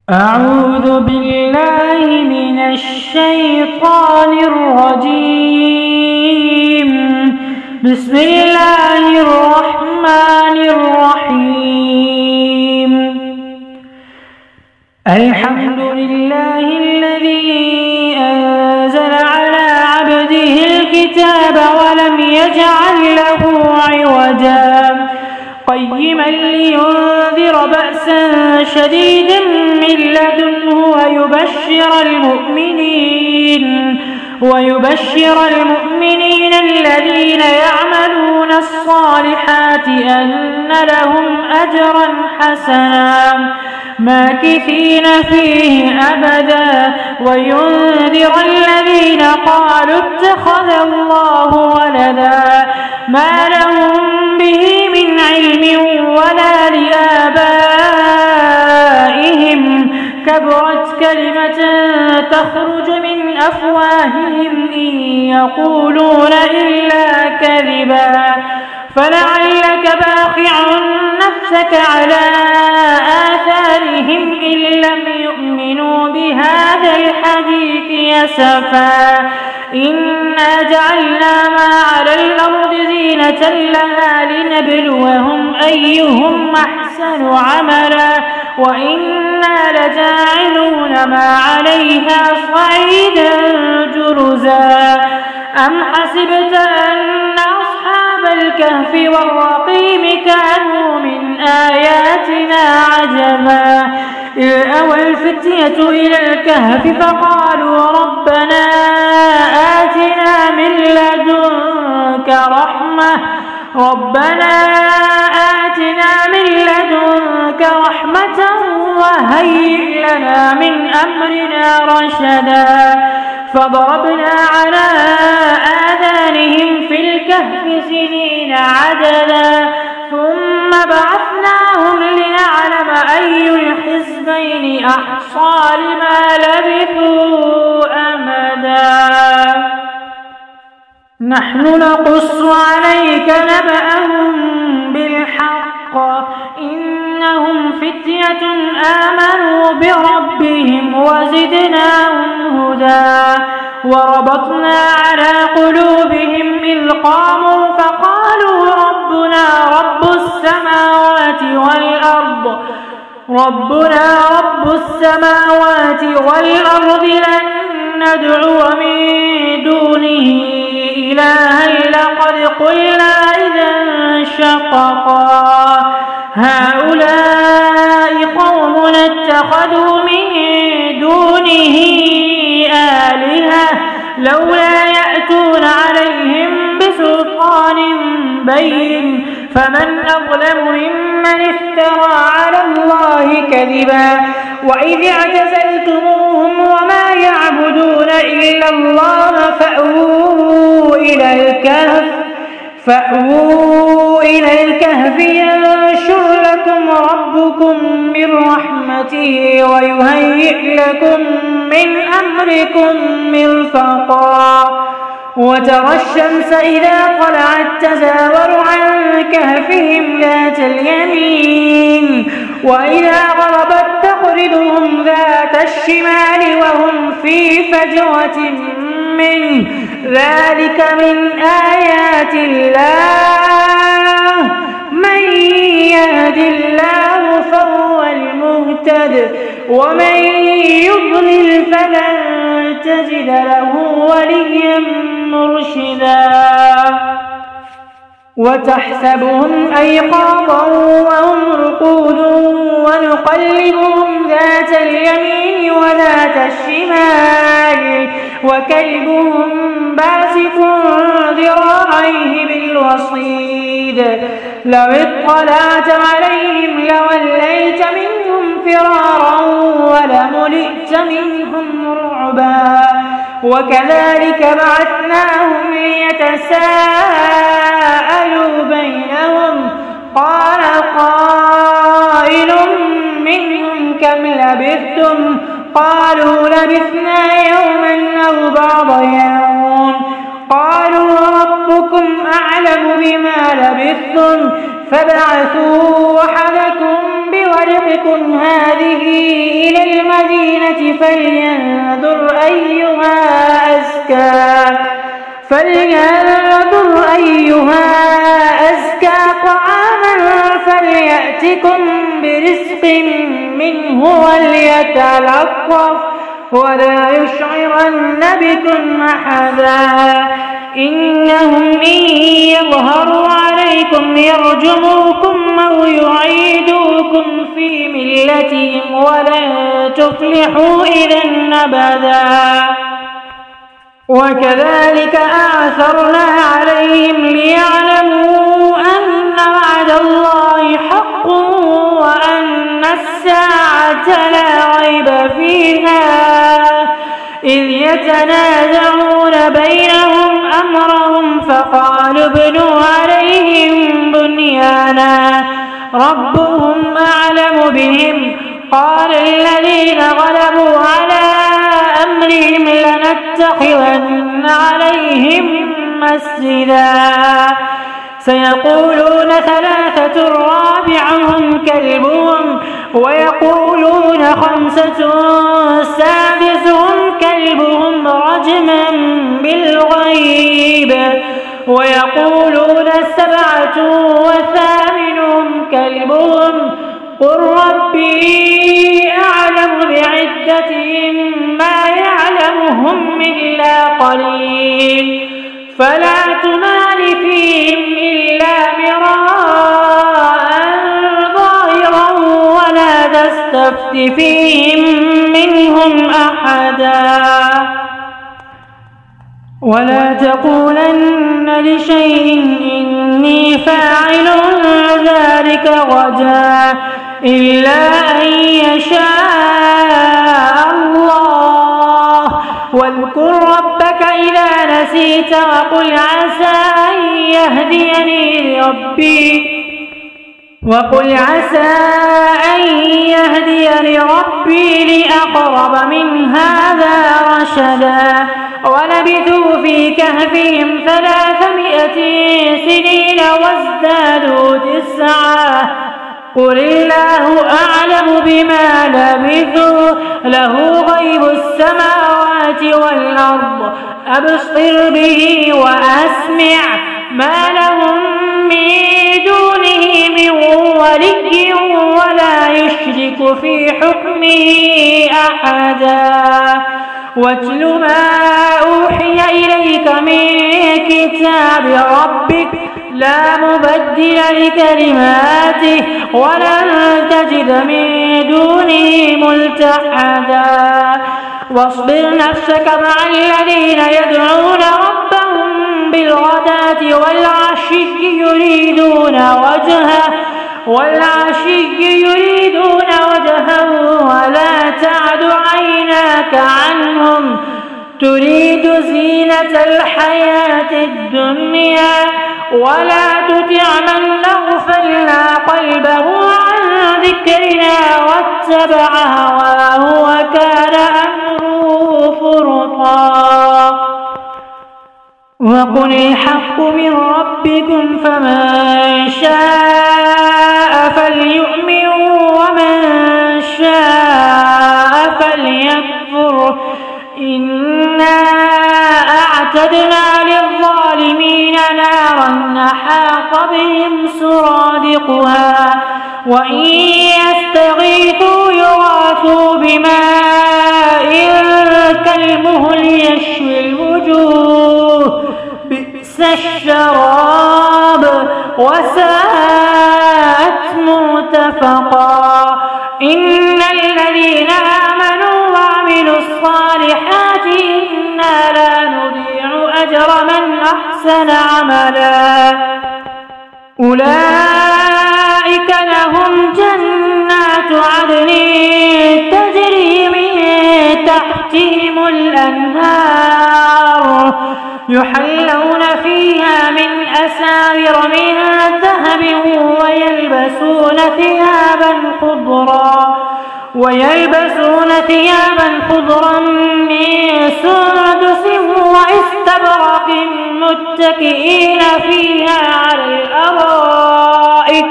أعوذ بالله من الشيطان الرجيم. بسم الله الرحمن الرحيم. الحمد لله الذي أنزل على عبده الكتاب ولم يجعل له عوجا قيما لينذر بأسا شديدا من لدنه ويبشر المؤمنين الذين يعملون الصالحات أن لهم أجرا حسنا ماكثين فيه أبدا وينذر الذين قالوا اتخذ الله ولدا ما لهم به من علم ولا لآبائهم كبرت كلمة تخرج من أفواههم إن يقولون إلا كذبا فلعلك باخع نفسك على آثارهم إن لم يؤمنوا بهذا الحديث يسفا إنا جعلنا ما على الأرض زينة لها لنبلوهم أيهم أحسن عملا وإنا لجاعلون ما عليها صعيدا جرزا أم حسبت أن أصحاب الكهف والرقيم كانوا من آياتنا عجبا إذ أوى الفتية إلى الكهف فقالوا ربنا آتنا من لدنك رحمة وهيئ لنا من أمرنا رشدا فضربنا على آذانهم في الكهف سنين عددا ثم بعثناهم لنعلم أي الحزبين أحصى لما لبثوا أمدا نحن نقص عليك نبأهم بالحق إنهم فتية آمنوا بربهم وزدناهم هدى وربطنا على قلوبهم إذ قاموا فقالوا ربنا رب السماوات والأرض لن ندعو من دونه إلها لقد قلنا إذا شططا هؤلاء قوم اتخذوا من دونه آلهة لولا يأتون عليهم بسلطان بين فمن أظلم ممن افترى على الله كذبا وإذ اعتزلتموهم وما يعبدون إلا الله فأووا إلى الكهف ينشر لكم ربكم من رحمته ويهيئ لكم من أمركم مرفقا وترى الشمس إذا طلعت تزاور عن كهفهم ذات اليمين وإذا غربت تقرضهم ذات الشمال وهم في فجوة منه ذلك من آيات الله من يهد الله فهو المهتد ومن يضلل فلن تجد له وليا مرشدا وتحسبهم أيقاظا وهم رقود ونقلبهم ذات اليمين وذات الشمال وكلبهم باسط ذراعيه بالوصيد لو اطلعت عليهم لوليت منهم فرارا ولملئت منهم رعبا وكذلك بعثناهم ليتساءلوا بينهم قال قائل منهم كم لبثتم قالوا لبثنا يوما أو بعض يوم قالوا ربكم أعلم بما لبثتم فابعثوا أحدكم بورقكم هذه إلى المدينة فلينظر أيها أزكى طعاما فليأتكم برزق منه وليتلطف ولا يشعرن بكم أحدا إنهم إن يظهروا عليكم يرجموكم أو يعيدوكم في ملتهم ولن تفلحوا إذا أبدا وكذلك أعثرنا عليهم ليعلموا أن وعد الله حق وأن الساعة لا ريب فيها إذ يتنازعون بينهم أمرهم فقالوا ابنوا عليهم بنيانا ربهم أعلم بهم قال الذين غلبوا على أمرهم لنتخذن عليهم مسجدا سيقولون ثلاثة رابعهم كلبهم ويقولون خمسة سادسهم كلبهم رجما بالغيب ويقولون سبعة وثامنهم كلبهم قل ربي أعلم بعدتهم ما يعلمهم إلا قليل فلا تمار فيهم إلا مراء ظاهرا ولا تستفت فيهم منهم أحدا ولا تقولن لشيء إني فاعل ذلك غدا إلا أن يشاء الله واذكر ربك إذا نسيت وقل عسى أن يهديني ربي لأقرب من هذا رشدا ولبثوا في كهفهم 300 سنين وازدادوا 9 قل الله أعلم بما لبثوا له غيب السماوات والأرض أبصر به وأسمع ما لهم من دونه من ولي ولا يشرك في حكمه أحدا واتل ما أوحي إليك من كتاب ربك لا مبدل لكلماته ولن تجد من دونه ملتحدا واصبر نفسك مع الذين يدعون ربهم بالغداة والعشي يريدون وجهه ولا تعد عيناك عنهم تريد زينة الحياة الدنيا ولا تطع من أغفلنا قلبه عن ذكرنا واتبع هواه وكان أمره فرطا وقل الحق من ربكم فمن شاء فليؤمن ومن شاء فليكفر إنا أعتدنا للظالمين نارا أحاط بهم سرادقها وإن يستغيثوا يغاثوا بماء كالمهل يشوي الوجوه بئس الشراب وساءت مرتفقا إن الذين آمنوا وعملوا الصالحات إنا لا نضيع أجر من أحسن عملا أولئك لهم جنات عدن تجري من تحتهم الأنهار يحلون فيها من أساور من ذهب ويلبسون ثيابا خضرا من سندس واستبرق متكئين فيها على الأرائك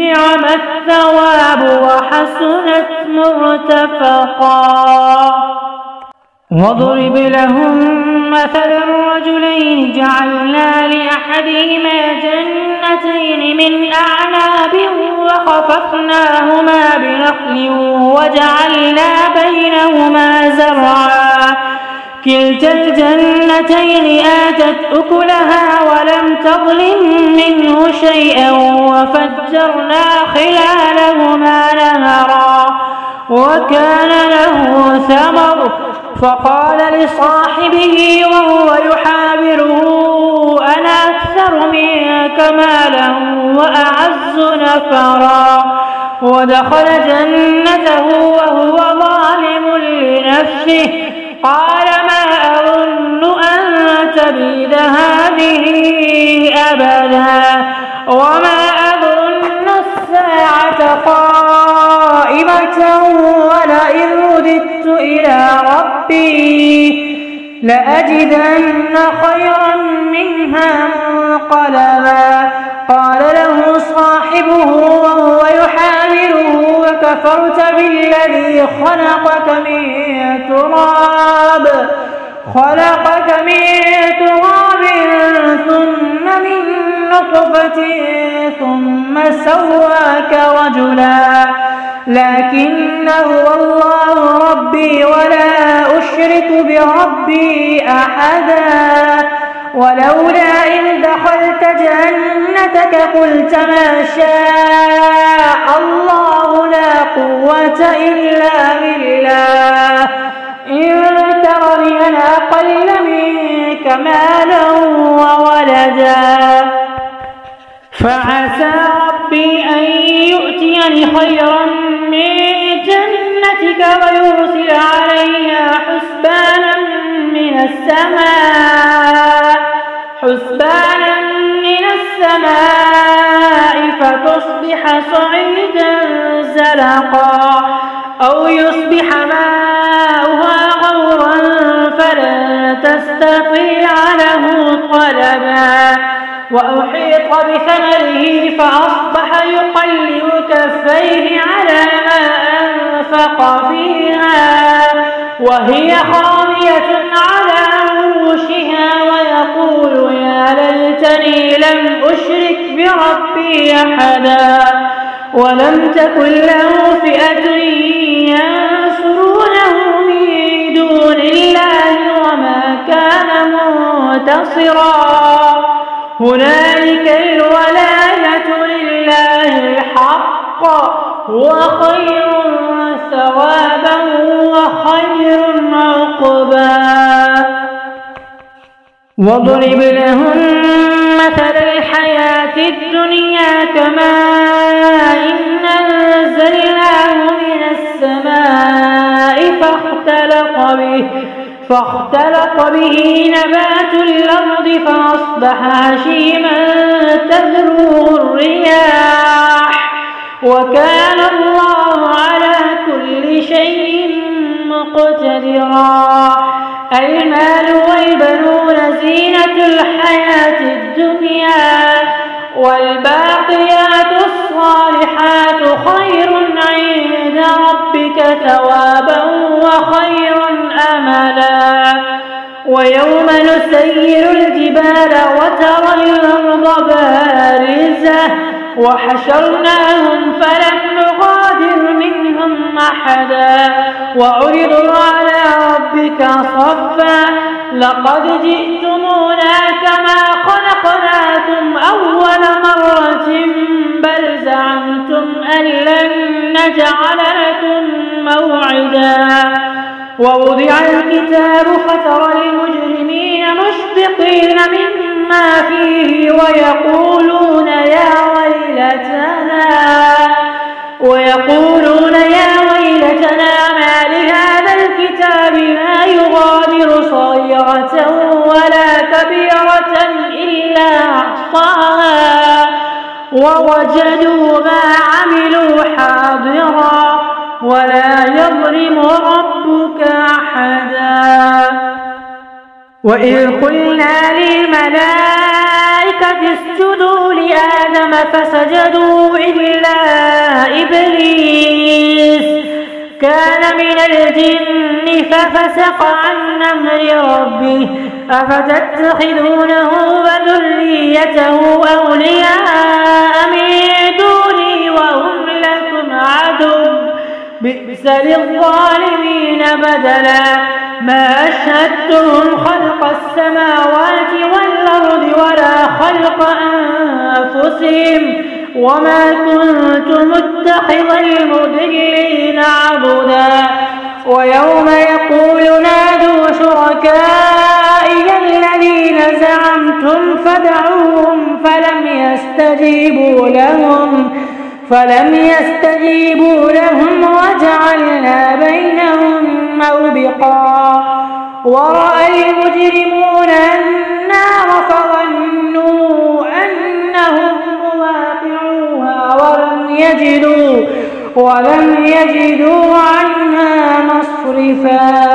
نعم الثواب وحسنت مرتفقا. واضرب لهم مثل الرجلين جعلنا لأحدهما جنتين من أعناب وخففناهما بنخل وجعلنا بينهما زرعا كلتا الجنتين آتت أكلها ولم تظلم منه شيئا وفجرنا خلالهما نهرا وكان له ثمر فقال لصاحبه وهو يحاوره أنا أكثر منك مالا وأعز نفرا ودخل جنته وهو ظالم لنفسه قال ما أظن أن تبيد هذه أبدا وما أظن الساعة قائمة ولئن رددت إلى ربي لأجدن خيرا منها منقلبا. قال له صاحبه وهو يحاوره وكفرت بالذي خلقك من تراب ثم من نطفة ثم سواك رجلا لكن هو الله ربي ولا أشرك بربي أحدا. ولولا إذ دخلت جنتك قلت ما شاء الله لا قوة إلا بالله إن ترني أنا أقل منك مالا وولدا فعسى ربي أن يؤتيني خيرا من جنتك ويرسل عليها حسبانا من السماء فتصبح صعيدا زلقا أو يصبح ماؤها غورا فلن تستطيع له طلبا. وأحيط بثمره فأصبح يقلب كفيه على ما أنفق فيها وهي خاوية على عروشها ويقول يا ليتني لم أشرك بربي أحدا. ولم تكن له فئة ينصرونه من دون الله وما كان منتصرا. هنالك الولاية لله الحق هو خير ثوابا وخير عقبا. واضرب لهم مثل الحياة الدنيا كماء أنزلناه من السماء فاختلط به نبات الأرض فأصبح هشيما تذروه الرياح وكان الله على كل شيء مقتدرا. المال والبنون زينة الحياة الدنيا والباقيات الصالحات خير عند ربك ثوابا وخير أملا. ويوم نسير الجبال وترى الأرض بارزة وحشرناهم فلم نغادر منهم أحدا وعرضوا على ربك صفا لقد جئتمونا كما خلقناكم أول مرة بل زعمتم أن لن نجعل لكم موعدا. ووضع الكتاب فترى المجرمين مشفقين مما فيه ويقولون يا ويلتنا ما لهذا الكتاب لا يغادر صغيرة ولا كبيرة إلا أحصاها ووجدوا ما عملوا حاضرا ولا يظلم ربك أحدا. وإذ قلنا للملائكة اسجدوا لآدم فسجدوا إلا إبليس كان من الجن ففسق عن أمر ربه أفتتخذونه وذريته أولياء من دوني وهم لكم عدو بئس للظالمين بدلا ما أشهدتهم خلق السماوات والأرض ولا خلق أنفسهم وما كنت متخذ المضلين عضدا ويوم يقول نادوا شركائي الذين زعمتم فدعوهم فلم يستجيبوا لهم وجعلنا بينهم موبقا ورأى المجرمون النار فظنوا أنهم مواقعوها ولم يجدوا عنها مصرفا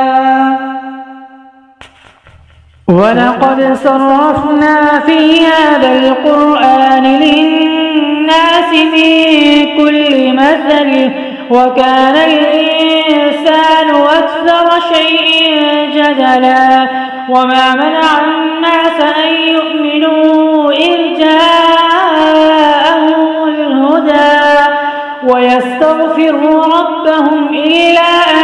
ولقد صرفنا في هذا القرآن للناس في كل مثل وكان الإنسان أكثر شيء جدلا وما منع الناس أن يؤمنوا إذ جاءهم الهدى ويستغفروا ربهم إلا أن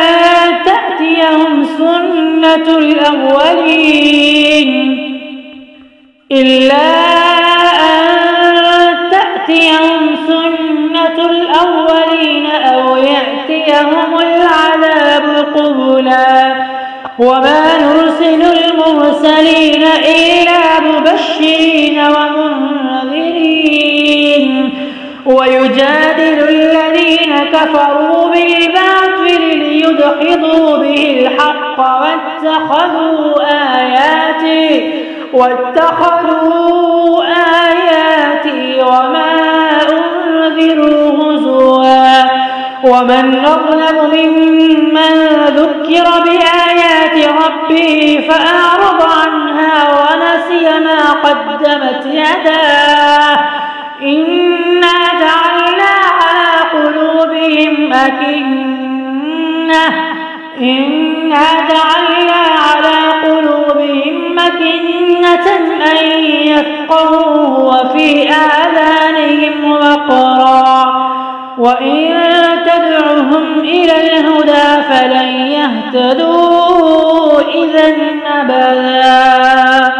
تأتيهم سنة الأولين أو يأتيهم العذاب قبلا وما نرسل المرسلين إلا مبشرين ومنذرين ويجادل الذين كفروا بالباطل ليدحضوا به الحق واتخذوا آياتي وما أنذروا هزوا ومن أظلم ممن ذكر بآيات ربه فأعرض عنها ونسي ما قدمت يداه إنا جعلنا على قلوبهم أكنة أن يفقهوه وفي آذانهم وقرا وإن تدعهم إلى الهدى فلن يهتدوا إذا أبدا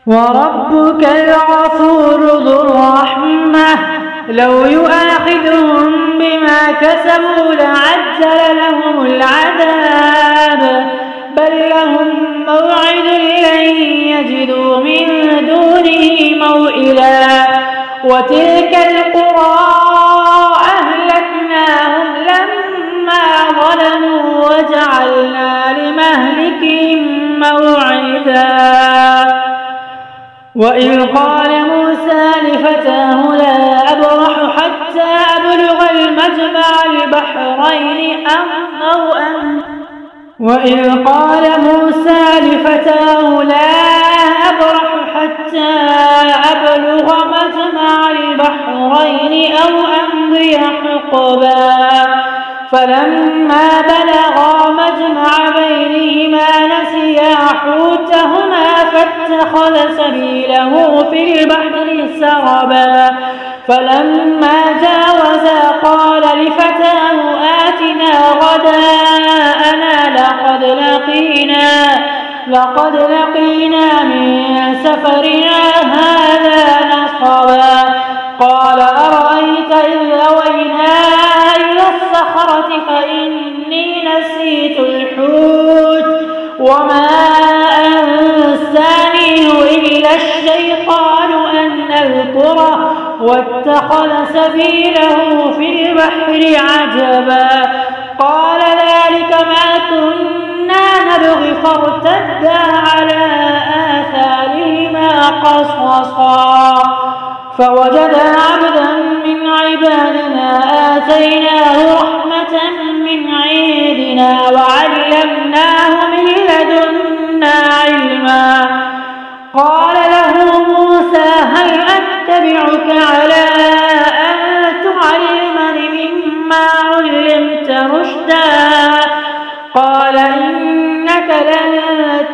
وربك الغفور ذو الرحمة لو يؤاخذهم بما كسبوا لعجل لهم العذاب بل لهم موعد لن يجدوا من دونه موئلا وتلك القرى أهلكناهم لما ظلموا وجعلنا لمهلكهم موعدا وإذ قال موسى لفتاه لا أبرح حتى أبلغ المجمع البحرين أو أمضي حقبا فلما بلغا مجمع بينهما نسيا حوتهما فاتخذ سبيله في البحر سربا فلما جاوزا قال لفتاه آتنا غداءنا لقد لقينا من سفرنا هذا نصبا قال أرأيت إذ أوينا إلى الصخرة فإني نسيت الحوت وما أنسانيه إلا الشيطان أن أذكره واتخذ سبيله في البحر عجبا قال ذلك ما كنا نبغي فارتدا على آثارهما قصصا فوجدا عبدا من عبادنا آتيناه رحمة من عندنا وعلمناه من لدنا علما قال له موسى على أن تعلمني مما علمت رشدا قال إنك لن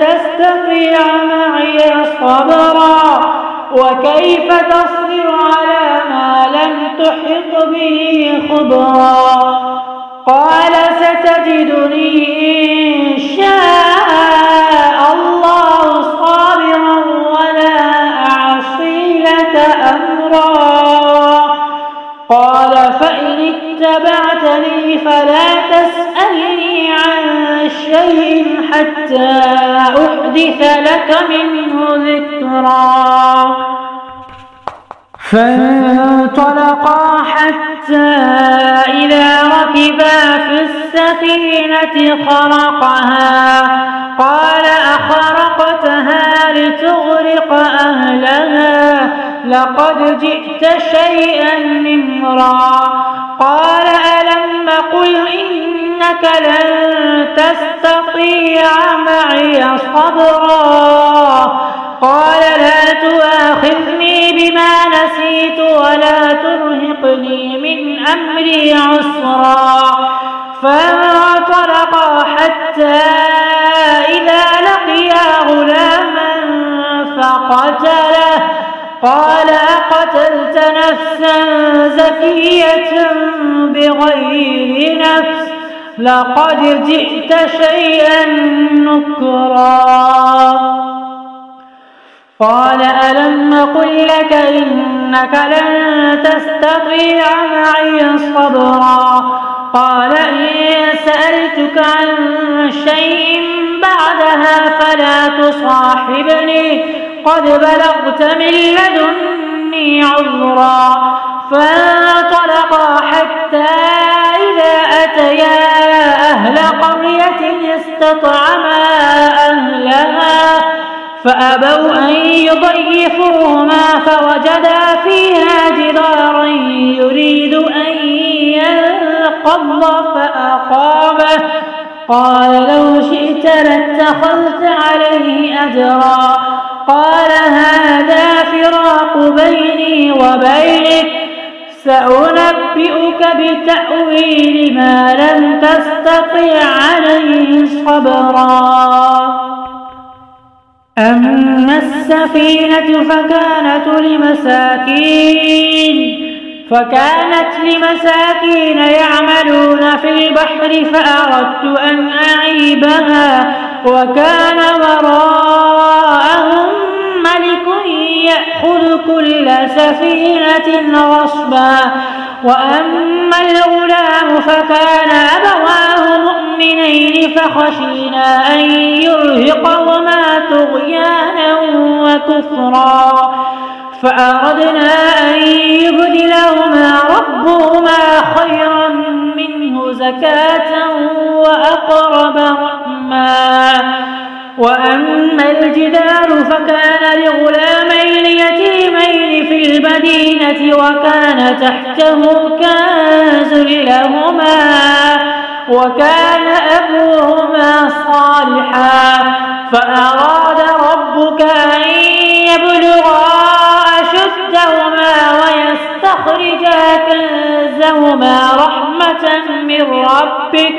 تستطيع معي صبرا وكيف تصبر على ما لم تحط به خبرا قال ستجدني إن شاء الله صابرا ولا أعصي لك أمرا قال فإن اتبعتني فلا تسألني عن شيء حتى أحدث لك منه ذكرا فانطلقا حتى إذا ركبا في السفينة خرقها قال أخرقتها لتغرق أهلها لقد جئت شيئا نمرا قال ألم قل إنك لن تستطيع معي صبرا قال لا تؤاخذني بما نسيت ولا ترهقني من أمري عسرا فانطلقا حتى إذا لقيا غلاما فقتله قال أقتلت نفسا زكية بغير نفس لقد جئت شيئا نكرا قال ألم أقل لك إنك لن تستطيع معي صبرا قال إن سألتك عن شيء بعدها فلا تصاحبني قد بلغت من لدني عذرا فانطلقا حتى إذا أتيا أهل قرية استطعما أهلها فأبوا أن يضيفوهما فوجدا فيها جدارا يريد أن ينقض فأقامه قال لو شئت لاتخذت عليه أجرا قال هذا فراق بيني وبينك سأنبئك بتأويل ما لم تستطع عليه صبرا أما السفينة فكانت لمساكين يعملون في البحر فأردت أن أعيبها وكان وراءهم ملك يأخذ كل سفينة غصبا وأما الغلام فكان أبواه مؤمنين فخشينا أن يرهقهما طغيانا وكفرا فأردنا أن يبدلهما ربهما خيرا منه زكاة وأقرب رحما وأما الجدار فكان لغلامين يتيمين في المدينة وكان تحته كنز لهما وكان أبوهما صالحا فأراد ربك أن يبلغا أشدهما ويستخرجا كنزهما رحمة من ربك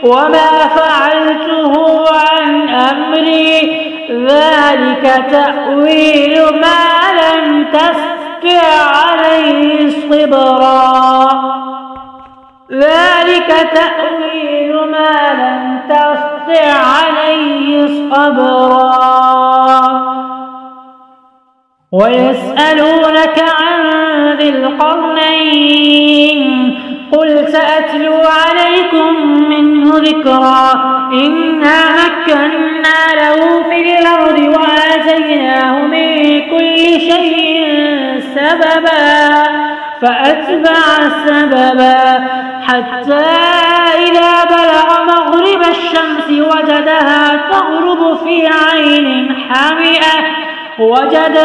وما فعلته عن أمري ذلك تأويل ما لم تستطع عليه صبرا ويسألونك عن ذي القرنين قل سأتلو عليكم منه ذكرا إنا مكنا له في الأرض وآتيناه من كل شيء سببا فأتبع سببا حتى إذا بلغ مغرب الشمس وجدها تغرب في عين حمئة ووجد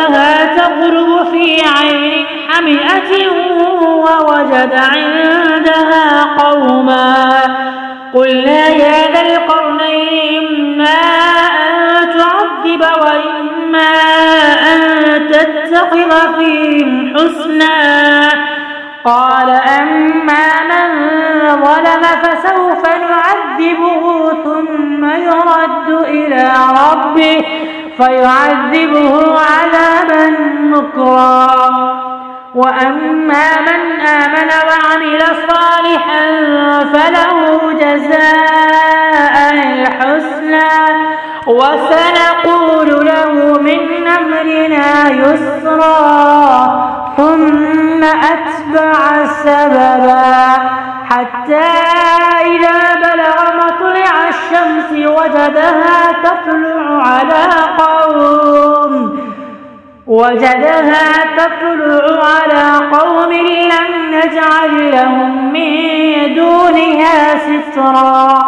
عندها قوما قلنا يا ذا القرنين إما أن تعذب وإما أن تتخذ فيهم حسنا فسوف نعذبه ثم يرد إلى ربه فيعذبه عذابا نكرا. وأما من آمن وعمل صالحا فله جزاء الحسنى وسنقول له من أمرنا يسرا ثم أتبع سببا حتى إذا بلغ مطلع الشمس وجدها تطلع على قوم لم نجعل لهم من دونها سترا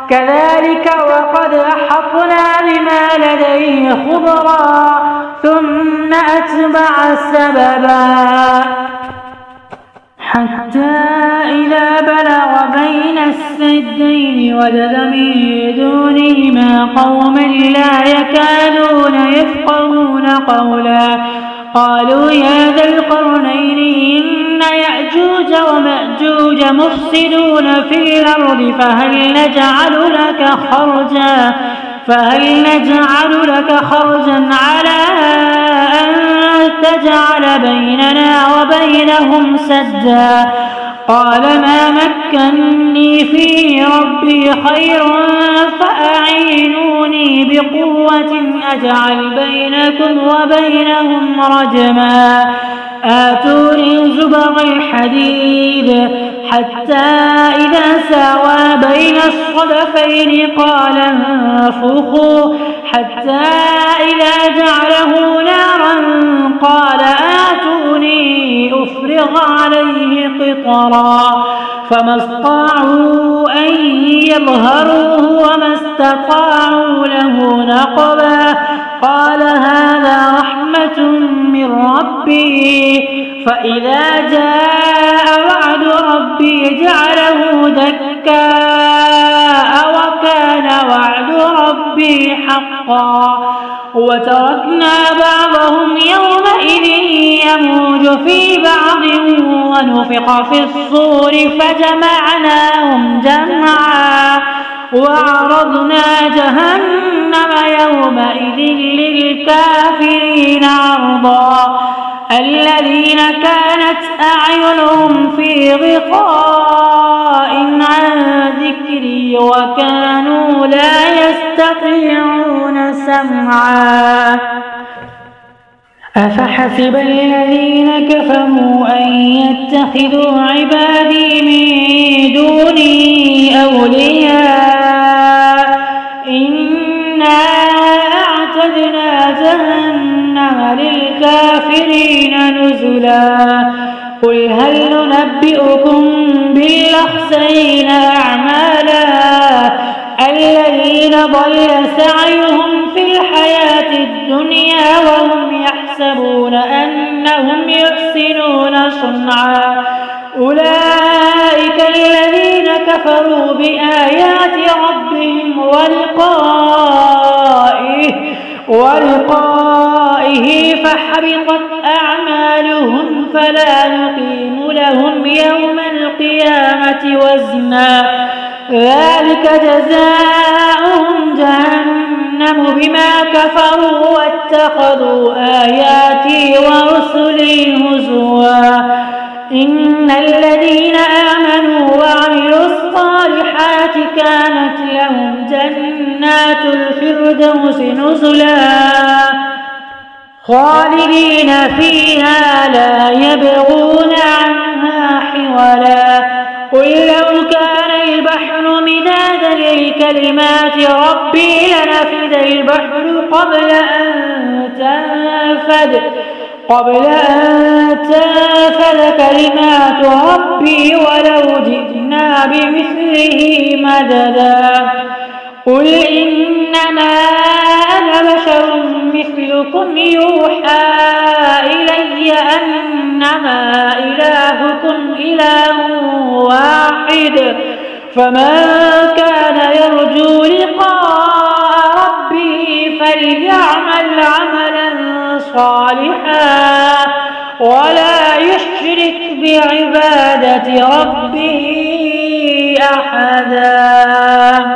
كذلك وقد أحطنا بما لديه خبرا ثم أتبع سببا حتى إذا بلغ بين السدين وجد من دونهما قوما لا يكادون يفقهون قولا قالوا يا ذا القرنين إن يأجوج ومأجوج مفسدون في الأرض فهل نجعل لك خرجا على أن تجعل بيننا وبينهم سدا قال ما مكني فيه ربي خير فأعينوني بقوة أجعل بينكم وبينهم رجما آتوني زبر الحديد حتى إذا ساوى بين الصدفين قال انفخوا حتى إذا جعله نارا قال آتوني أفرغ عليه قطرا فما استطاعوا أن يظهروه وما استطاعوا له نقبا قال هذا رحمة من ربي فإذا جاء وعد ربي جعله دكا وكان وعد ربي حقا وتركنا بعضهم يومئذ يموج في بعض ونفخ في الصور فجمعناهم جمعا وعرضنا جهنم يومئذ للكافرين عرضا الذين كانت أعينهم في غطاء عن ذكري وكانوا لا يستطيعون سمعا أفحسب الذين كفروا أن يتخذوا عبادي من دوني أولياء إنا أعتدنا جهنم للكافرين نزلا قل هل ننبئكم بالأخسرين أعمالا الذين ضل سعيهم في الحياة الدنيا وهم يحسبون أنهم يحسنون صنعا أولئك الذين كفروا بآيات ربهم ولقائه فحبطت أعمالهم فلا نقيم لهم يوم القيامة وزنا ذلك جزاؤهم جهنم بما كفروا واتخذوا آياتي ورسلي هزوا إن الذين آمنوا وعملوا الصالحات كانت لهم جنات الفردوس نزلا خالدين فيها لا يبغون عنها حولا قل لو كان البحر مدادا لكلمات ربي لنفد البحر قبل أن تنفد كلمات ربي ولو جئنا بمثله مددا قل إنما أنا بشر مثلكم يوحى إلي أنما إلهكم إله واحد فمن كان يرجو لقاء ربه فليعمل عملا صالحا ولا يشرك بعبادة ربه أحدا.